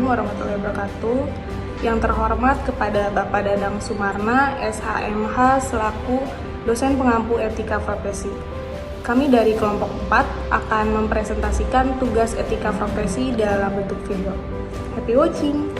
warahmatullahi wabarakatuh. Yang terhormat kepada Bapak Dadang Sumarna, SHMH, selaku dosen pengampu etika profesi. Kami dari kelompok 4 akan mempresentasikan tugas etika profesi dalam bentuk video. Happy watching!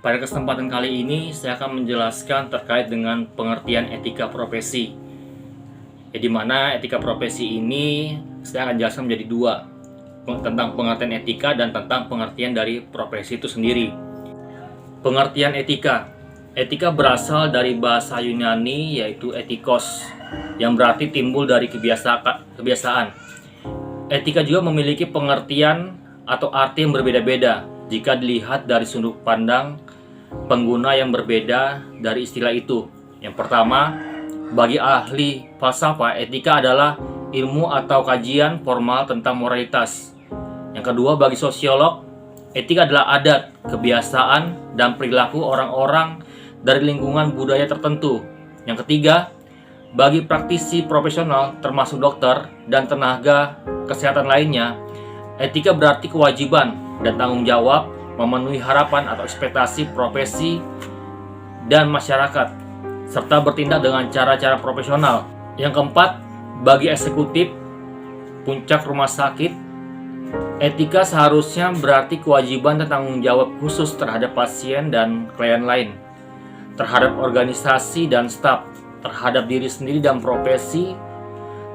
Pada kesempatan kali ini, saya akan menjelaskan terkait dengan pengertian etika profesi. Di mana etika profesi ini saya akan jelaskan menjadi dua, tentang pengertian etika dan tentang pengertian dari profesi itu sendiri. Pengertian etika. Etika berasal dari bahasa Yunani yaitu etikos, yang berarti timbul dari kebiasaan. Etika juga memiliki pengertian atau arti yang berbeda-beda jika dilihat dari sudut pandang pengguna yang berbeda dari istilah itu. Yang pertama, bagi ahli falsafah, etika adalah ilmu atau kajian formal tentang moralitas. Yang kedua, bagi sosiolog, etika adalah adat, kebiasaan, dan perilaku orang-orang dari lingkungan budaya tertentu. Yang ketiga, bagi praktisi profesional termasuk dokter dan tenaga kesehatan lainnya, etika berarti kewajiban dan tanggung jawab memenuhi harapan atau ekspektasi profesi dan masyarakat, serta bertindak dengan cara-cara profesional. Yang keempat, bagi eksekutif puncak rumah sakit, etika seharusnya berarti kewajiban dan tanggung jawab khusus terhadap pasien dan klien lain, terhadap organisasi dan staf, terhadap diri sendiri dan profesi,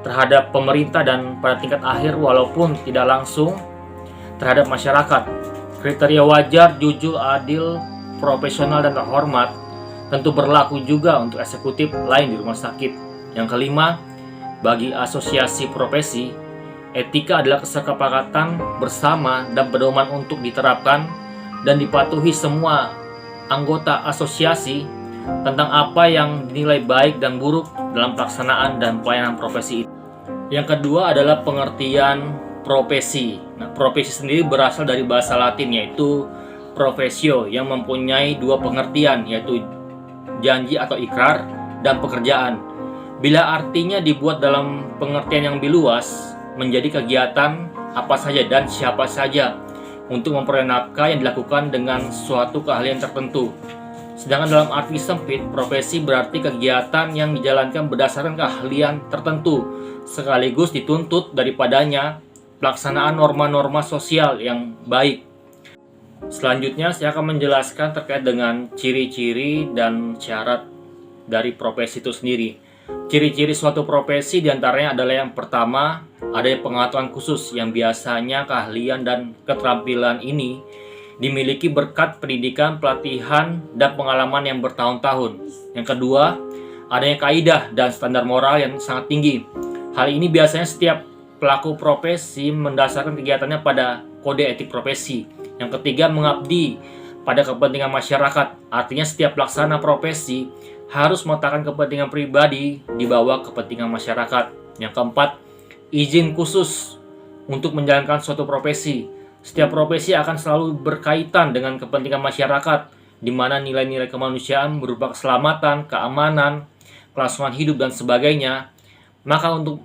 terhadap pemerintah dan pada tingkat akhir walaupun tidak langsung terhadap masyarakat. Kriteria wajar, jujur, adil, profesional, dan terhormat tentu berlaku juga untuk eksekutif lain di rumah sakit. Yang kelima, bagi asosiasi profesi, etika adalah kesepakatan bersama dan pedoman untuk diterapkan dan dipatuhi semua anggota asosiasi tentang apa yang dinilai baik dan buruk dalam pelaksanaan dan pelayanan profesi itu. Yang kedua adalah pengertian profesi. Nah, profesi sendiri berasal dari bahasa Latin yaitu profesio, yang mempunyai dua pengertian yaitu janji atau ikrar dan pekerjaan. Bila artinya dibuat dalam pengertian yang lebih luas, menjadi kegiatan apa saja dan siapa saja untuk memperoleh nafkah yang dilakukan dengan suatu keahlian tertentu. Sedangkan dalam arti sempit, profesi berarti kegiatan yang dijalankan berdasarkan keahlian tertentu, sekaligus dituntut daripadanya pelaksanaan norma-norma sosial yang baik. Selanjutnya saya akan menjelaskan terkait dengan ciri-ciri dan syarat dari profesi itu sendiri. Ciri-ciri suatu profesi diantaranya adalah yang pertama, adanya pengetahuan khusus yang biasanya keahlian dan keterampilan ini dimiliki berkat pendidikan, pelatihan, dan pengalaman yang bertahun-tahun. Yang kedua, adanya kaidah dan standar moral yang sangat tinggi. Hal ini biasanya setiap pelaku profesi mendasarkan kegiatannya pada kode etik profesi. Yang ketiga, mengabdi pada kepentingan masyarakat. Artinya setiap pelaksana profesi harus meletakkan kepentingan pribadi di bawah kepentingan masyarakat. Yang keempat, izin khusus untuk menjalankan suatu profesi. Setiap profesi akan selalu berkaitan dengan kepentingan masyarakat, di mana nilai-nilai kemanusiaan berupa keselamatan, keamanan, kelangsungan hidup, dan sebagainya. Maka untuk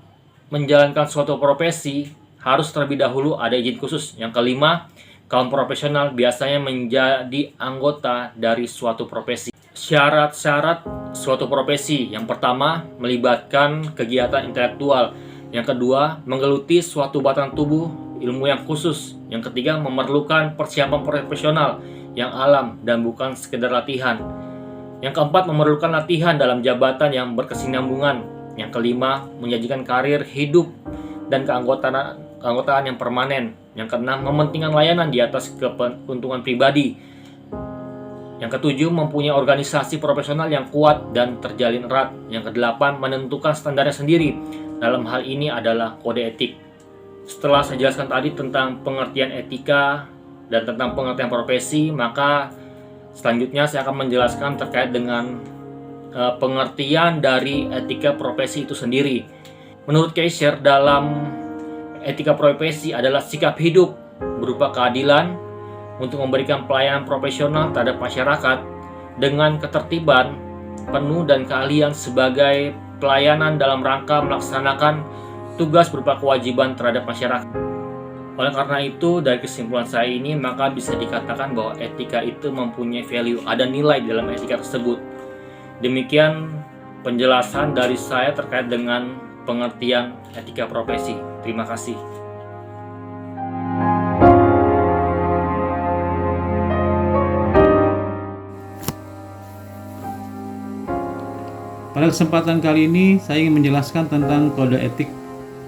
menjalankan suatu profesi harus terlebih dahulu ada izin khusus. Yang kelima, kaum profesional biasanya menjadi anggota dari suatu profesi. Syarat-syarat suatu profesi. Yang pertama, melibatkan kegiatan intelektual. Yang kedua, menggeluti suatu batang tubuh ilmu yang khusus. Yang ketiga, memerlukan persiapan profesional yang alam dan bukan sekedar latihan. Yang keempat, memerlukan latihan dalam jabatan yang berkesinambungan. Yang kelima, menyajikan karir hidup dan keanggotaan yang permanen. Yang keenam, mementingkan layanan di atas keuntungan pribadi. Yang ketujuh, mempunyai organisasi profesional yang kuat dan terjalin erat. Yang kedelapan, menentukan standarnya sendiri. Dalam hal ini adalah kode etik. Setelah saya jelaskan tadi tentang pengertian etika dan tentang pengertian profesi, maka selanjutnya saya akan menjelaskan terkait dengan pengertian dari etika profesi itu sendiri. Menurut Kaiser, dalam etika profesi adalah sikap hidup berupa keadilan untuk memberikan pelayanan profesional terhadap masyarakat dengan ketertiban penuh dan keahlian sebagai pelayanan dalam rangka melaksanakan tugas berupa kewajiban terhadap masyarakat. Oleh karena itu, dari kesimpulan saya ini, maka bisa dikatakan bahwa etika itu mempunyai value, ada nilai di dalam etika tersebut. Demikian penjelasan dari saya terkait dengan pengertian etika profesi. Terima kasih. Pada kesempatan kali ini, saya ingin menjelaskan tentang kode etik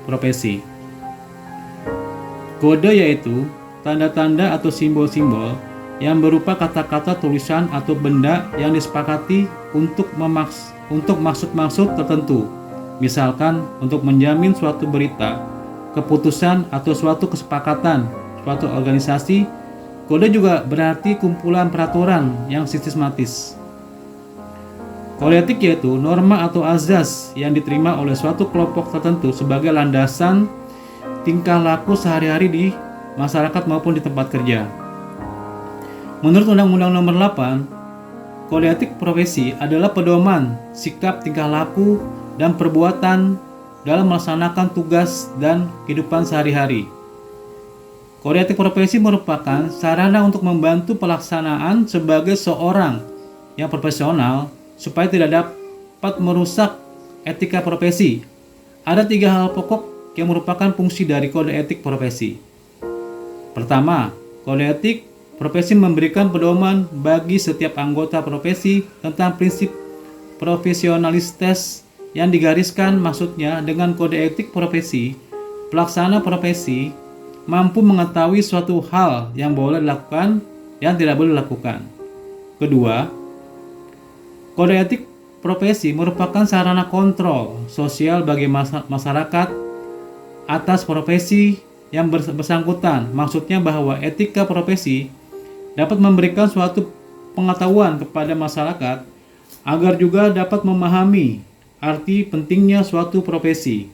profesi. Kode yaitu tanda-tanda atau simbol-simbol yang berupa kata-kata, tulisan, atau benda yang disepakati untuk maksud-maksud tertentu. Misalkan untuk menjamin suatu berita, keputusan, atau suatu kesepakatan suatu organisasi. Kode juga berarti kumpulan peraturan yang sistematis. Kode etik yaitu norma atau azas yang diterima oleh suatu kelompok tertentu sebagai landasan tingkah laku sehari-hari di masyarakat maupun di tempat kerja. Menurut Undang-Undang Nomor 8, kode etik profesi adalah pedoman sikap, tingkah laku, dan perbuatan dalam melaksanakan tugas dan kehidupan sehari-hari. Kode etik profesi merupakan sarana untuk membantu pelaksanaan sebagai seorang yang profesional supaya tidak dapat merusak etika profesi. Ada 3 hal pokok yang merupakan fungsi dari kode etik profesi. Pertama, kode etik profesi memberikan pedoman bagi setiap anggota profesi tentang prinsip profesionalitas yang digariskan. Maksudnya, dengan kode etik profesi, pelaksana profesi mampu mengetahui suatu hal yang boleh dilakukan dan tidak boleh dilakukan. Kedua, kode etik profesi merupakan sarana kontrol sosial bagi masyarakat atas profesi yang bersangkutan. Maksudnya bahwa etika profesi dapat memberikan suatu pengetahuan kepada masyarakat agar juga dapat memahami arti pentingnya suatu profesi,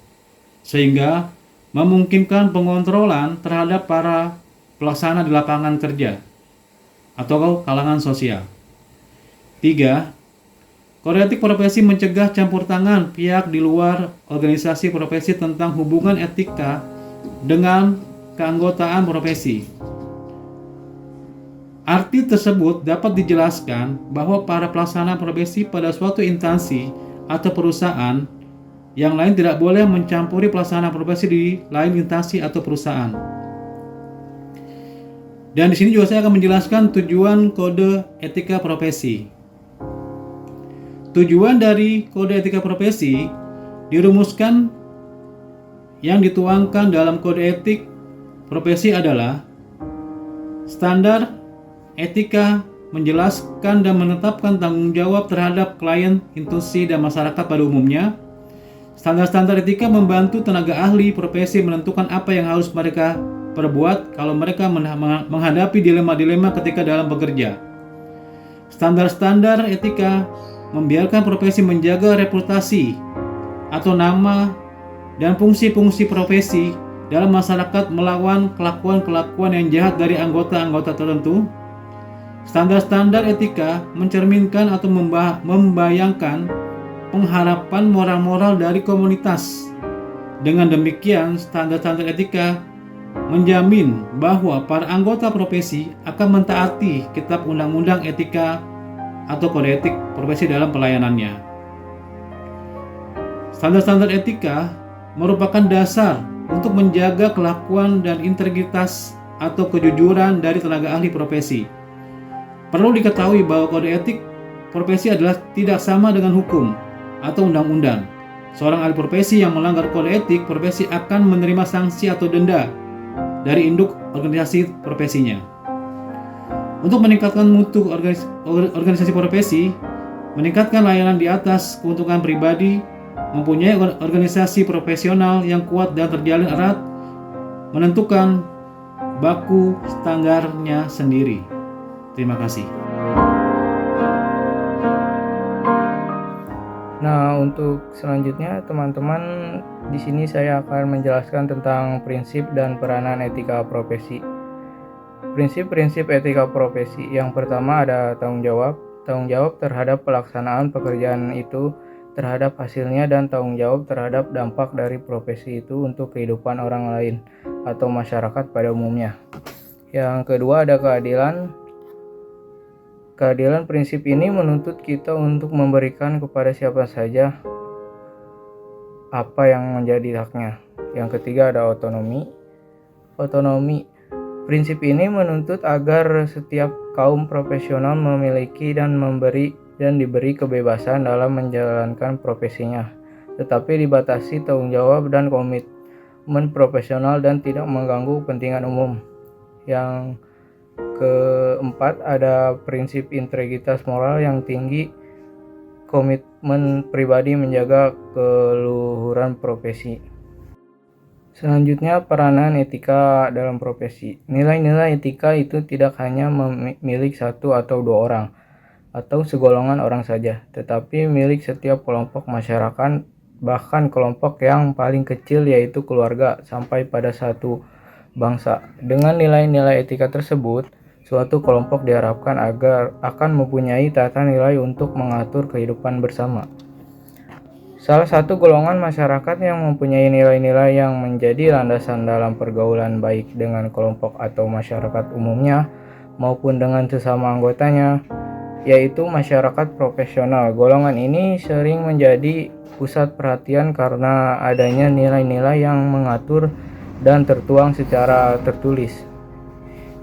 sehingga memungkinkan pengontrolan terhadap para pelaksana di lapangan kerja atau kalangan sosial. 3. Kode etik profesi mencegah campur tangan pihak di luar organisasi profesi tentang hubungan etika dengan keanggotaan profesi. Arti tersebut dapat dijelaskan bahwa para pelaksana profesi pada suatu instansi atau perusahaan yang lain tidak boleh mencampuri pelaksana profesi di lain instansi atau perusahaan. Dan di sini juga saya akan menjelaskan tujuan kode etika profesi. Tujuan dari kode etika profesi dirumuskan yang dituangkan dalam kode etik profesi adalah standar etika, menjelaskan dan menetapkan tanggung jawab terhadap klien, institusi, dan masyarakat pada umumnya. Standar-standar etika membantu tenaga ahli profesi menentukan apa yang harus mereka perbuat kalau mereka menghadapi dilema-dilema ketika dalam bekerja. Standar-standar etika membiarkan profesi menjaga reputasi atau nama dan fungsi-fungsi profesi dalam masyarakat melawan kelakuan-kelakuan yang jahat dari anggota-anggota tertentu. Standar-standar etika mencerminkan atau membayangkan pengharapan moral-moral dari komunitas. Dengan demikian, standar-standar etika menjamin bahwa para anggota profesi akan mentaati kitab undang-undang etika atau kode etik profesi dalam pelayanannya. Standar-standar etika merupakan dasar untuk menjaga kelakuan dan integritas atau kejujuran dari tenaga ahli profesi. Perlu diketahui bahwa kode etik profesi adalah tidak sama dengan hukum atau undang-undang. Seorang ahli profesi yang melanggar kode etik profesi akan menerima sanksi atau denda dari induk organisasi profesinya. Untuk meningkatkan mutu organisasi profesi, meningkatkan layanan di atas keuntungan pribadi, mempunyai organisasi profesional yang kuat dan terjalin erat, menentukan baku standarnya sendiri. Terima kasih. Nah, untuk selanjutnya teman-teman, di sini saya akan menjelaskan tentang prinsip dan peranan etika profesi. Prinsip-prinsip etika profesi. Yang pertama ada tanggung jawab. Tanggung jawab terhadap pelaksanaan pekerjaan itu terhadap hasilnya dan tanggung jawab terhadap dampak dari profesi itu untuk kehidupan orang lain atau masyarakat pada umumnya. Yang kedua ada keadilan. Keadilan prinsip ini menuntut kita untuk memberikan kepada siapa saja apa yang menjadi haknya. Yang ketiga ada otonomi. Otonomi. Prinsip ini menuntut agar setiap kaum profesional memiliki dan diberi kebebasan dalam menjalankan profesinya, tetapi dibatasi tanggung jawab dan komitmen profesional dan tidak mengganggu kepentingan umum. Yang keempat ada prinsip integritas moral yang tinggi, komitmen pribadi menjaga keluhuran profesi. Selanjutnya, peranan etika dalam profesi. Nilai-nilai etika itu tidak hanya milik satu atau dua orang atau segolongan orang saja, tetapi milik setiap kelompok masyarakat, bahkan kelompok yang paling kecil yaitu keluarga, sampai pada satu bangsa. Dengan nilai-nilai etika tersebut, suatu kelompok diharapkan akan mempunyai tata nilai untuk mengatur kehidupan bersama. Salah satu golongan masyarakat yang mempunyai nilai-nilai yang menjadi landasan dalam pergaulan baik dengan kelompok atau masyarakat umumnya maupun dengan sesama anggotanya, yaitu masyarakat profesional. Golongan ini sering menjadi pusat perhatian karena adanya nilai-nilai yang mengatur dan tertuang secara tertulis,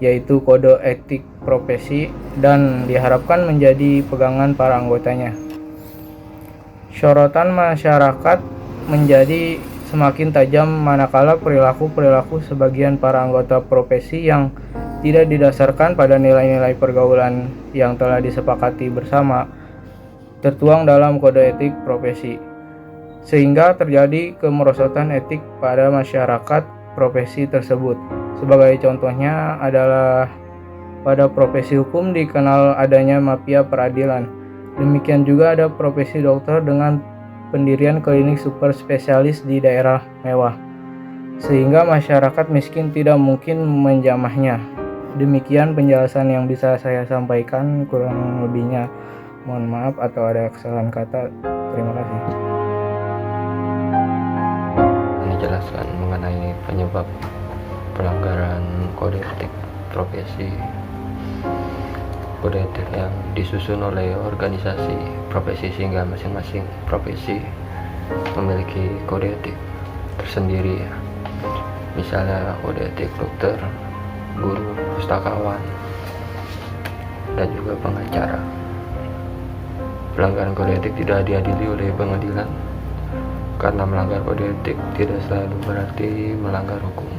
yaitu kode etik profesi, dan diharapkan menjadi pegangan para anggotanya. Sorotan masyarakat menjadi semakin tajam manakala perilaku-perilaku sebagian para anggota profesi yang tidak didasarkan pada nilai-nilai pergaulan yang telah disepakati bersama tertuang dalam kode etik profesi, sehingga terjadi kemerosotan etik pada masyarakat profesi tersebut. Sebagai contohnya adalah pada profesi hukum dikenal adanya mafia peradilan. Demikian juga ada profesi dokter dengan pendirian klinik super spesialis di daerah mewah, sehingga masyarakat miskin tidak mungkin menjamahnya. Demikian penjelasan yang bisa saya sampaikan, kurang lebihnya mohon maaf atau ada kesalahan kata. Terima kasih. Menjelaskan mengenai penyebab pelanggaran kode etik profesi. Kode etik yang disusun oleh organisasi profesi, sehingga masing-masing profesi memiliki kode etik tersendiri. Misalnya kode etik dokter, guru, pustakawan, dan juga pengacara. Pelanggaran kode etik tidak diadili oleh pengadilan, karena melanggar kode etik tidak selalu berarti melanggar hukum.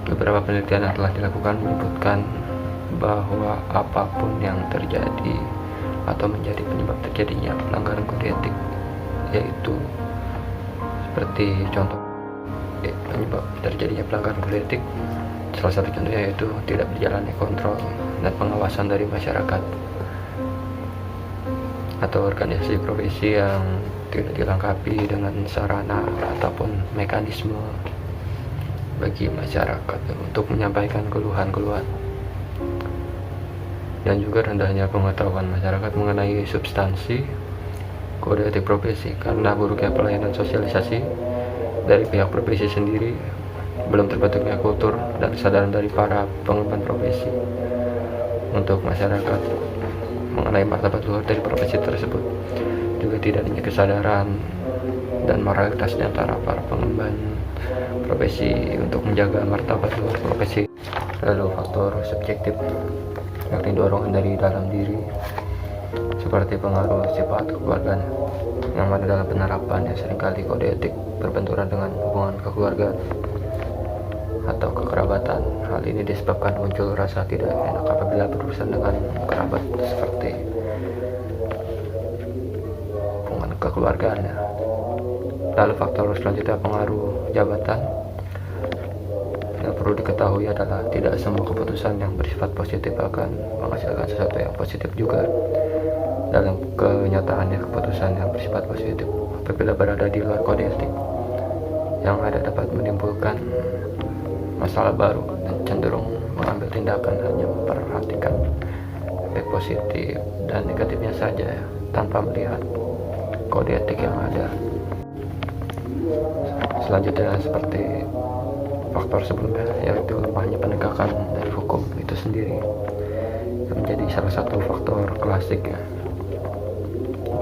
Beberapa penelitian yang telah dilakukan menyebutkan bahwa apapun yang terjadi atau menjadi penyebab terjadinya pelanggaran kode etik, yaitu seperti contoh penyebab terjadinya pelanggaran kode etik, salah satu contohnya yaitu tidak berjalannya kontrol dan pengawasan dari masyarakat atau organisasi profesi yang tidak dilengkapi dengan sarana ataupun mekanisme bagi masyarakat untuk menyampaikan keluhan-keluhan, dan juga rendahnya pengetahuan masyarakat mengenai substansi kode etik profesi karena buruknya pelayanan sosialisasi dari pihak profesi sendiri, belum terbentuknya kultur dan kesadaran dari para pengemban profesi untuk masyarakat mengenai martabat luhur dari profesi tersebut, juga tidak adanya kesadaran dan moralitas di antara para pengemban profesi untuk menjaga martabat luhur profesi. Lalu faktor subjektif, yakni dorongan dari dalam diri seperti pengaruh sifat kekeluargaan yang ada dalam penerapan yang seringkali kode etik berbenturan dengan hubungan kekeluargaan atau kekerabatan. Hal ini disebabkan muncul rasa tidak enak apabila berurusan dengan kerabat seperti hubungan kekeluargaannya. Lalu faktor selanjutnya pengaruh jabatan. Yang perlu diketahui adalah tidak semua keputusan yang bersifat positif akan menghasilkan sesuatu yang positif juga. Dalam kenyataannya, keputusan yang bersifat positif apabila berada di luar kode etik yang ada dapat menimbulkan masalah baru dan cenderung mengambil tindakan hanya memperhatikan efek positif dan negatifnya saja. tanpa melihat kode etik yang ada. Selanjutnya seperti faktor sebelumnya, yaitu lemahnya penegakan dari hukum itu sendiri, yang menjadi salah satu faktor klasik ya,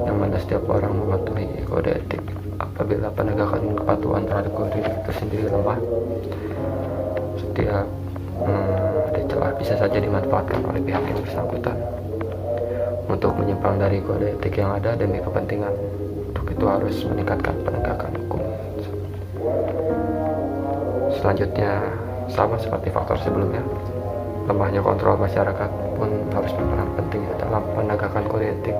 yang mana setiap orang mematuhi kode etik. Apabila penegakan kepatuhan terhadap kode etik itu sendiri lemah, setiap ada celah bisa saja dimanfaatkan oleh pihak yang bersangkutan untuk menyimpang dari kode etik yang ada demi kepentingan. Untuk itu harus meningkatkan penegakan hukum. Selanjutnya sama seperti faktor sebelumnya, lemahnya kontrol masyarakat pun harus berperan penting dalam penegakan kode etik.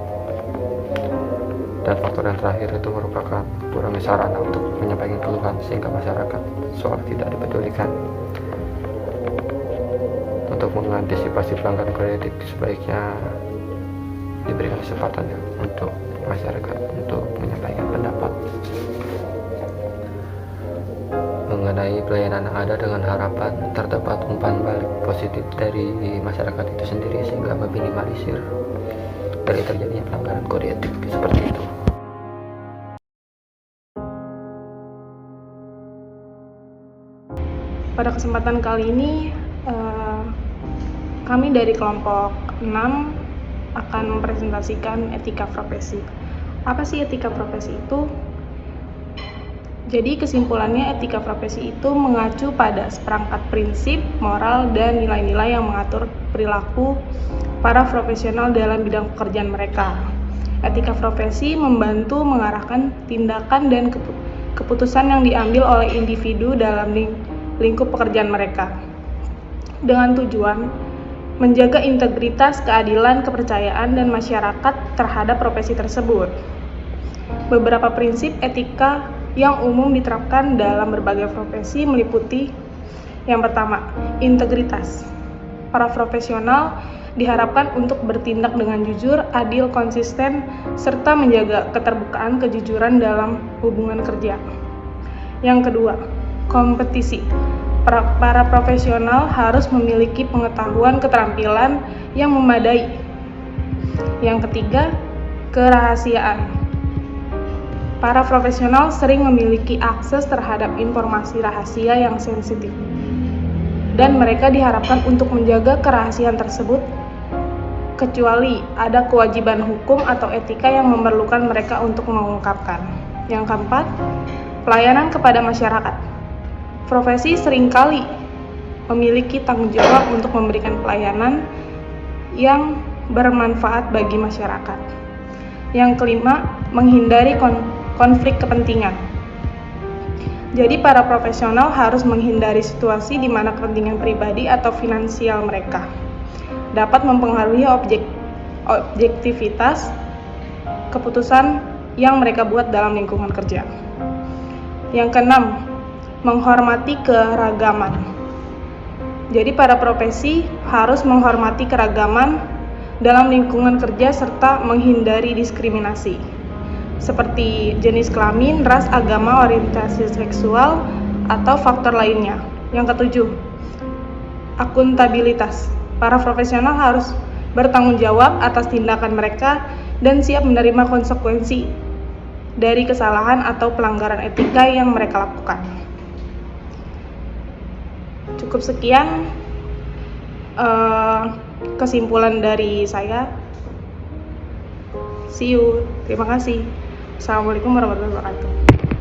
Dan faktor yang terakhir itu merupakan kurangnya sarana untuk menyampaikan keluhan sehingga masyarakat seolah tidak dipedulikan. Untuk mengantisipasi pelanggaran kode etik, sebaiknya diberikan kesempatan ya untuk masyarakat untuk menyampaikan pendapat mengenai pelayanan yang ada, dengan harapan terdapat umpan balik positif dari masyarakat itu sendiri sehingga meminimalisir dari terjadinya pelanggaran kode etik seperti itu. Pada kesempatan kali ini, kami dari kelompok 6 akan mempresentasikan etika profesi. Apa sih etika profesi itu? Jadi kesimpulannya, etika profesi itu mengacu pada seperangkat prinsip, moral, dan nilai-nilai yang mengatur perilaku para profesional dalam bidang pekerjaan mereka. Etika profesi membantu mengarahkan tindakan dan keputusan yang diambil oleh individu dalam lingkup pekerjaan mereka, dengan tujuan menjaga integritas, keadilan, kepercayaan, dan masyarakat terhadap profesi tersebut. Beberapa prinsip etika yang umum diterapkan dalam berbagai profesi meliputi: yang pertama, integritas. Para profesional diharapkan untuk bertindak dengan jujur, adil, konsisten, serta menjaga keterbukaan, kejujuran dalam hubungan kerja. Yang kedua, kompetisi. Para profesional harus memiliki pengetahuan, keterampilan yang memadai. Yang ketiga, kerahasiaan. Para profesional sering memiliki akses terhadap informasi rahasia yang sensitif, dan mereka diharapkan untuk menjaga kerahasiaan tersebut, kecuali ada kewajiban hukum atau etika yang memerlukan mereka untuk mengungkapkan. Yang keempat, pelayanan kepada masyarakat. Profesi seringkali memiliki tanggung jawab untuk memberikan pelayanan yang bermanfaat bagi masyarakat. Yang kelima, menghindari konflik kepentingan. Jadi para profesional harus menghindari situasi di mana kepentingan pribadi atau finansial mereka dapat mempengaruhi objektivitas keputusan yang mereka buat dalam lingkungan kerja. Yang keenam, menghormati keragaman. Jadi para profesi harus menghormati keragaman dalam lingkungan kerja serta menghindari diskriminasi seperti jenis kelamin, ras, agama, orientasi seksual, atau faktor lainnya. Yang ketujuh, akuntabilitas. Para profesional harus bertanggung jawab atas tindakan mereka dan siap menerima konsekuensi dari kesalahan atau pelanggaran etika yang mereka lakukan. Cukup sekian kesimpulan dari saya. See you. Terima kasih. Assalamualaikum warahmatullahi wabarakatuh.